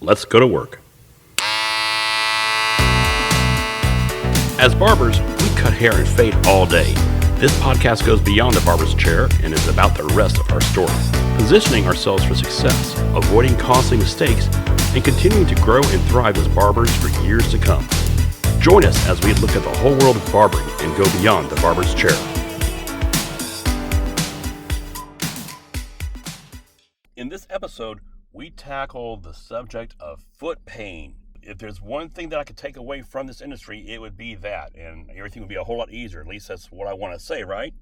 Let's go to work. As barbers, we cut hair and fade all day. This podcast goes beyond the barber's chair and is about the rest of our story, positioning ourselves for success, avoiding costly mistakes, and continuing to grow and thrive as barbers for years to come. Join us as we look at the whole world of barbering and go beyond the barber's chair. In this episode, we tackle the subject of foot pain. If there's one thing that I could take away from this industry, it would be that, and everything would be a whole lot easier. At least that's what I want to say, right?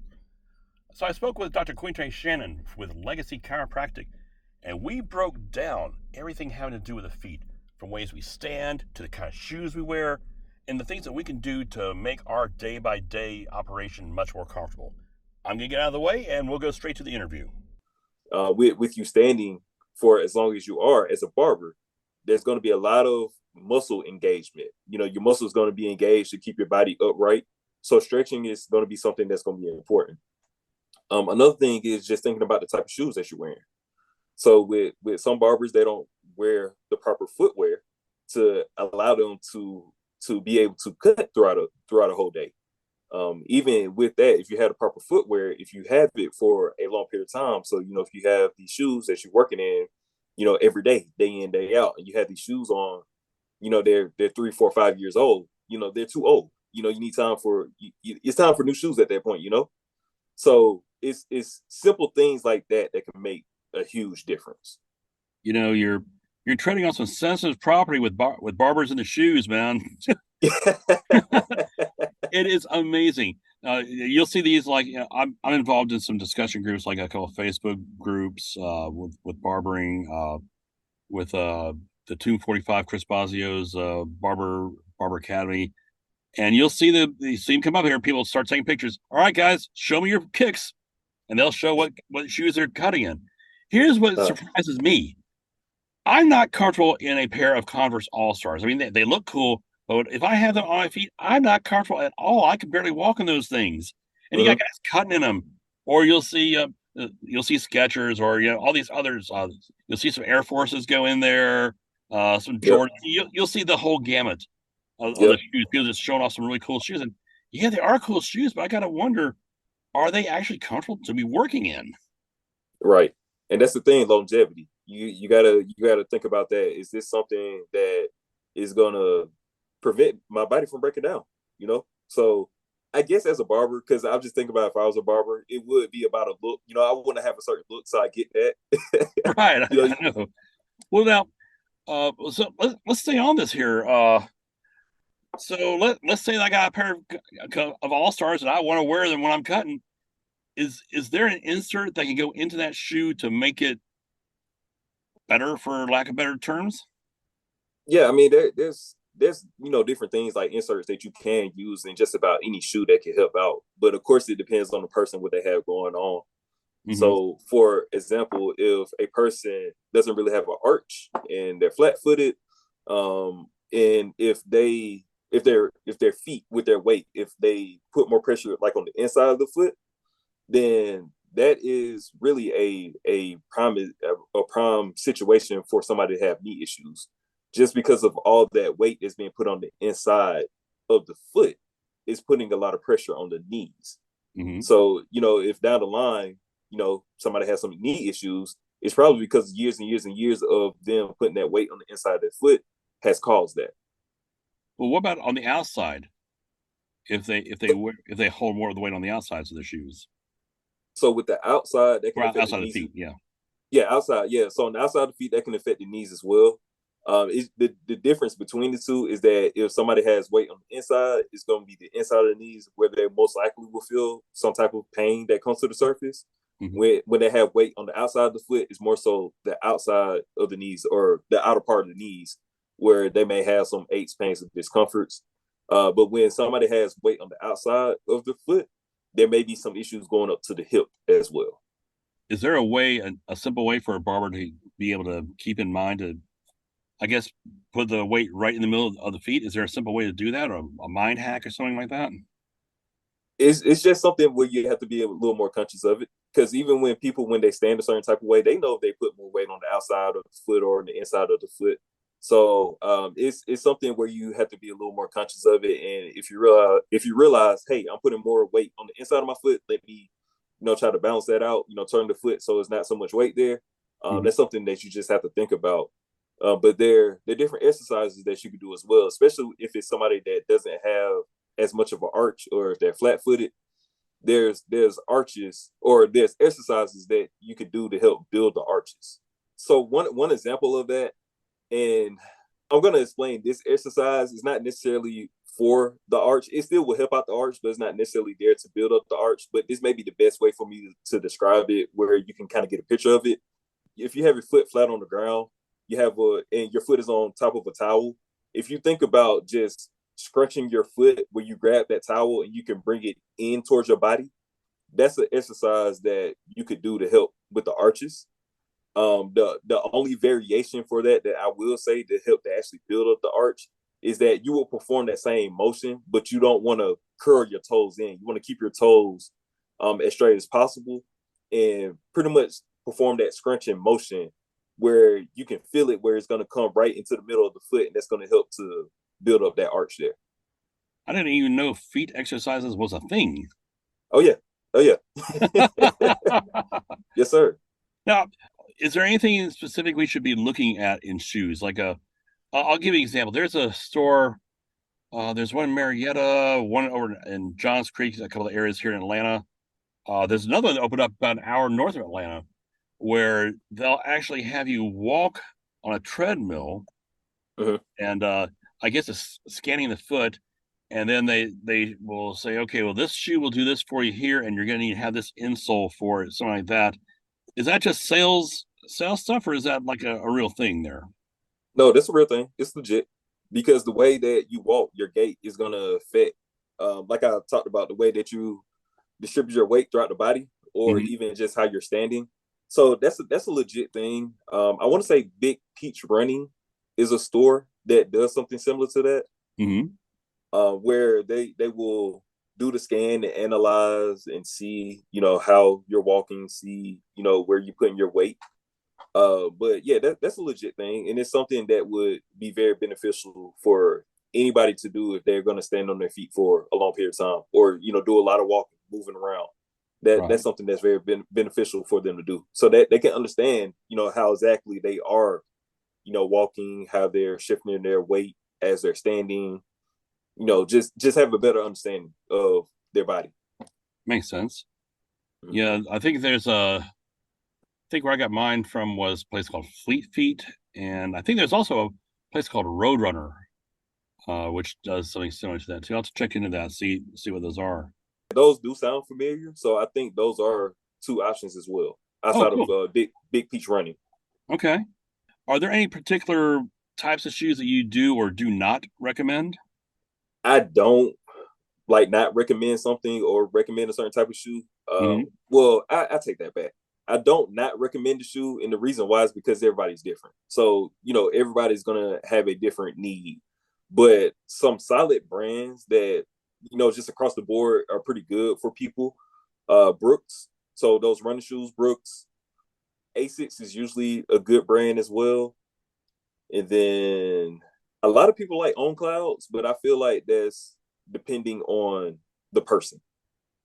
So I spoke with Dr. Quentre Shannon with Legacy Chiropractic, and we broke down everything having to do with the feet, from ways we stand to the kind of shoes we wear, and the things that we can do to make our day-by-day operation much more comfortable. I'm going to get out of the way, and we'll go straight to the interview. With you standing for as long as you are as a barber, there's going to be a lot of muscle engagement. You know, your muscle is going to be engaged to keep your body upright. So stretching is going to be something that's going to be important. Another thing is just thinking about the type of shoes that you're wearing. So with some barbers, they don't wear the proper footwear to allow them to be able to cut throughout a whole day. Even with that, if you have the proper footwear, if you have it for a long period of time, so, you know, if you have these shoes that you're working in, you know, every day in, day out, and you have these shoes on, you know, they're 3, 4, 5 years old, you know, they're too old. You know, you need time for, it's time for new shoes at that point, you know? So it's simple things like that that can make a huge difference. You know, you're treading on some sensitive property with barbers in the shoes, man. It is amazing. You'll see these, like, you know, I'm involved in some discussion groups, like a couple of Facebook groups with barbering, with the 245 Chris Bazio's Barber Academy, and you see them come up here. People start taking pictures. All right, guys, show me your kicks, and they'll show what shoes they're cutting in. Here's what surprises me. I'm not comfortable in a pair of Converse All-Stars. I mean, they look cool, but if I have them on my feet, I'm not comfortable at all. I can barely walk in those things. And you got guys cutting in them. Or you'll see Skechers, or, you know, all these others. You'll see some Air Forces go in there, some Jordans. You'll see the whole gamut of the shoes. People just showing off some really cool shoes. And yeah, they are cool shoes, but I got to wonder, are they actually comfortable to be working in? Right. And that's the thing, longevity. You gotta think about that. Is this something that is gonna prevent my body from breaking down? You know? So I guess as a barber, because I'm just thinking about if I was a barber, it would be about a look. You know, I want to have a certain look, so I get that. Right. You know, I know. Well, now, so let's stay on this here. So let's say I got a pair of All-Stars and I want to wear them when I'm cutting. Is there an insert that can go into that shoe to make it better, for lack of better terms? Yeah, I mean, there's you know, different things like inserts that you can use in just about any shoe that can help out. But of course, it depends on the person, what they have going on. Mm-hmm. So, for example, if a person doesn't really have an arch and they're flat-footed, and if their feet with their weight, if they put more pressure like on the inside of the foot, then that is really a prime situation for somebody to have knee issues, just because of all that weight that's being put on the inside of the foot is putting a lot of pressure on the knees. Mm-hmm. So, you know, if down the line, you know, somebody has some knee issues, it's probably because years and years and years of them putting that weight on the inside of their foot has caused that. Well, what about on the outside? If they hold more of the weight on the outsides of their shoes. So with the outside, that can affect outside the of the feet, yeah. Yeah, outside, yeah. So on the outside of the feet, that can affect the knees as well. The difference between the two is that if somebody has weight on the inside, it's going to be the inside of the knees where they most likely will feel some type of pain that comes to the surface. Mm-hmm. When they have weight on the outside of the foot, it's more so the outside of the knees or the outer part of the knees where they may have some aches, pains, and discomforts. But when somebody has weight on the outside of the foot, there may be some issues going up to the hip as well. Is there a simple way for a barber to be able to keep in mind to, I guess, put the weight right in the middle of the feet? Is there a simple way to do that, or a mind hack or something like that? It's just something where you have to be a little more conscious of it. Because even when they stand a certain type of way, they know if they put more weight on the outside of the foot or on the inside of the foot, So it's something where you have to be a little more conscious of it. And if you realize, hey, I'm putting more weight on the inside of my foot, let me, try to balance that out. Turn the foot so it's not so much weight there. Mhm. That's something that you just have to think about. But there are different exercises that you can do as well, especially if it's somebody that doesn't have as much of an arch, or if they're flat footed. There's arches, or there's exercises that you could do to help build the arches. So one example of that, and I'm going to explain, this exercise is not necessarily for the arch. It still will help out the arch, but it's not necessarily there to build up the arch. But this may be the best way for me to describe it, where you can kind of get a picture of it. If you have your foot flat on the ground, and your foot is on top of a towel. If you think about just scrunching your foot where you grab that towel and you can bring it in towards your body, that's an exercise that you could do to help with the arches. The only variation for that I will say to help to actually build up the arch is that you will perform that same motion, but you don't want to curl your toes in. You want to keep your toes as straight as possible, and pretty much perform that scrunching motion where you can feel it, where it's going to come right into the middle of the foot, and that's going to help to build up that arch there. I didn't even know feet exercises was a thing. Oh yeah, oh yeah, yes sir. Now, is there anything specific we should be looking at in shoes? I'll give you an example. There's a store. There's one in Marietta, one over in Johns Creek, a couple of areas here in Atlanta. There's another one that opened up about an hour north of Atlanta, where they'll actually have you walk on a treadmill, Mhm. and I guess it's scanning the foot, and then they will say, okay, well, this shoe will do this for you here, and you're going to need to have this insole for it, something like that. Is that just sales stuff, or is that like a real thing there? No, that's a real thing. It's legit, because the way that you walk, your gait is going to affect, like I talked about, the way that you distribute your weight throughout the body, or Hmm. even just how you're standing. So that's a legit thing. I want to say Big Peach Running is a store that does something similar to that, Hmm. where they will do the scan and analyze and see, how you're walking, see, where you're putting your weight. But yeah, that's a legit thing, and it's something that would be very beneficial for anybody to do if they're going to stand on their feet for a long period of time, or do a lot of walking, moving around. That's Right. something that's very beneficial for them to do, so that they can understand, how exactly they are, walking, how they're shifting their weight as they're standing. Just have a better understanding of their body. Makes sense. Mhm. Yeah, I think where I got mine from was a place called Fleet Feet, and I think there's also a place called Roadrunner, which does something similar to that too. I'll have to check into that, see what those are. Those do sound familiar, so I think those are two options as well, Oh, outside of cool. Big Peach Running. Okay. Are there any particular types of shoes that you do or do not recommend? I don't like not recommend something or recommend a certain type of shoe. Hmm. Well, I take that back. I don't not recommend the shoe, and the reason why is because everybody's different. So everybody's gonna have a different need, but some solid brands that just across the board are pretty good for people. Brooks, so those running shoes, Brooks. Asics is usually a good brand as well. And then a lot of people like On Clouds, but I feel like that's depending on the person.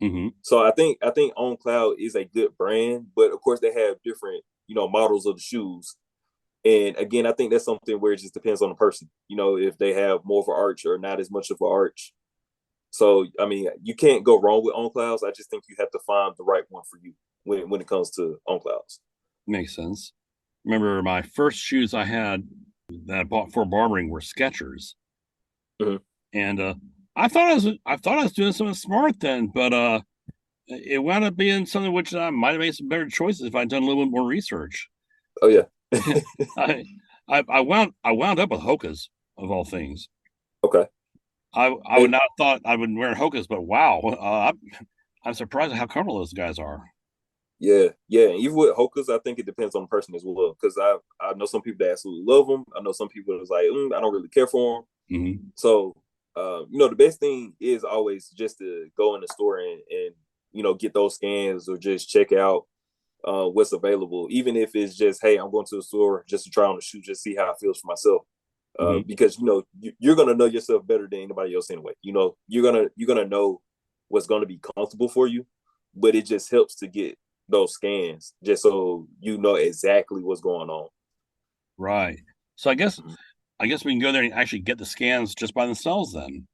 Hmm. So I think On Cloud is a good brand, but of course they have different models of the shoes. And again, I think that's something where it just depends on the person. If they have more of an arch or not as much of an arch. So I mean, you can't go wrong with On Clouds. I just think you have to find the right one for you when it comes to On Clouds. Makes sense. Remember my first shoes I had that I bought for barbering were Skechers, Mhm. and I thought I was doing something smart then, but it wound up being something which I might have made some better choices if I'd done a little bit more research. Oh yeah. I I wound up with Hokas of all things. Okay. I would And not have thought I would wear Hokas, but wow, I'm surprised at how comfortable those guys are. yeah, yeah. And even with Hokas, I think it depends on the person as well. Because I know some people that absolutely love them. I know some people that's like, I don't really care for them. Hmm. So, the best thing is always just to go in the store and get those scans, or just check out what's available. Even if it's just, hey, I'm going to the store just to try on the shoe, just see how it feels for myself. Mhm. because you're gonna know yourself better than anybody else anyway. You're gonna know what's gonna be comfortable for you, but it just helps to get those scans just so you know exactly what's going on. Right. So I guess Mhm. we can go there and actually get the scans just by themselves then.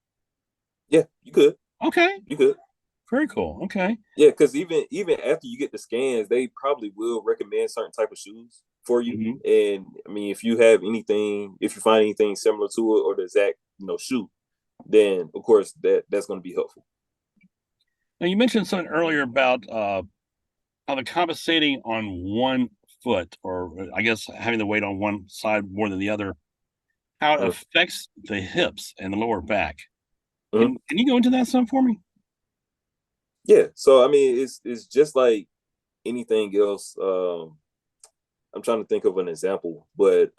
Yeah, you could. Okay. You could. Very cool. Okay. Yeah, because even after you get the scans, they probably will recommend certain type of shoes for you. Mhm. And I mean, if you find anything similar to it or the exact shoe, then of course that's going to be helpful. Now you mentioned something earlier about how the compensating on one foot, or I guess having the weight on one side more than the other, how it Uh, affects the hips and the lower back. mhm. Can you go into that some for me? Yeah, so I mean, it's just like anything else. I'm trying to think of an example, but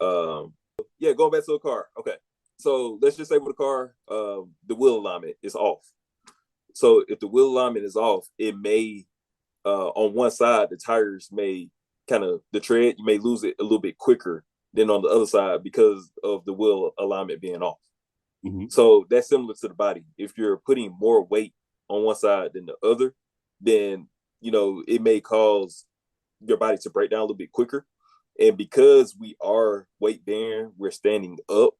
yeah, going back to a car. Okay, so let's just say with a car, the wheel alignment is off. So if the wheel alignment is off, it may on one side the tires may kind of the tread you may lose it a little bit quicker than on the other side because of the wheel alignment being off. Mhm. So that's similar to the body. If you're putting more weight on one side than the other, then it may cause your body to break down a little bit quicker. And because we are weight bearing, we're standing up.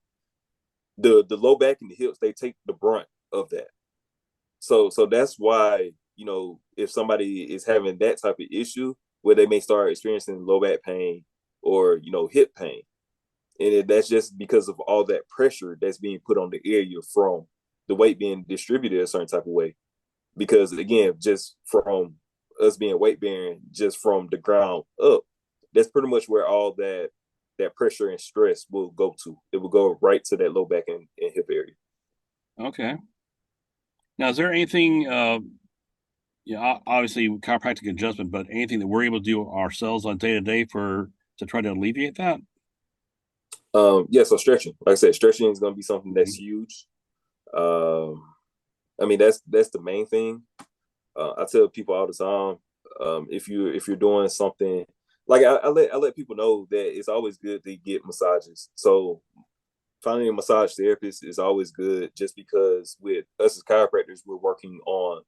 The low back and the hips, they take the brunt of that. So that's why if somebody is having that type of issue where they may start experiencing low back pain or hip pain, and that's just because of all that pressure that's being put on the area from the weight being distributed a certain type of way. Because again, just from us being weight bearing, just from the ground up, that's pretty much where all that pressure and stress will go to. It will go right to that low back and hip area. Okay. Now, is there anything, yeah, obviously chiropractic adjustment, but anything that we're able to do ourselves on day to day to try to alleviate that? Yeah, so stretching, like I said, stretching is going to be something that's Mhm. huge. Um, I mean, that's the main thing. I tell people all the time, if you're doing something like I let people know that it's always good to get massages. So finding a massage therapist is always good, just because with us as chiropractors, we're working on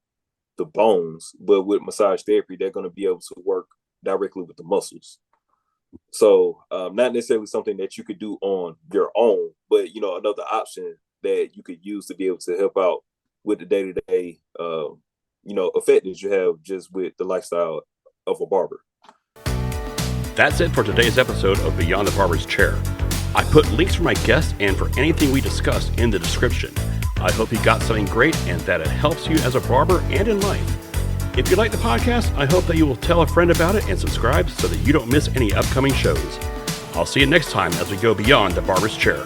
the bones, but with massage therapy, they're going to be able to work directly with the muscles. So not necessarily something that you could do on your own, but another option that you could use to be able to help out with the day-to-day effect that you have just with the lifestyle of a barber. That's it for today's episode of Beyond the Barber's Chair. I put links for my guests and for anything we discussed in the description. I hope you got something great and that it helps you as a barber and in life. If you like the podcast, I hope that you will tell a friend about it and subscribe so that you don't miss any upcoming shows. I'll see you next time as we go beyond the Barber's Chair.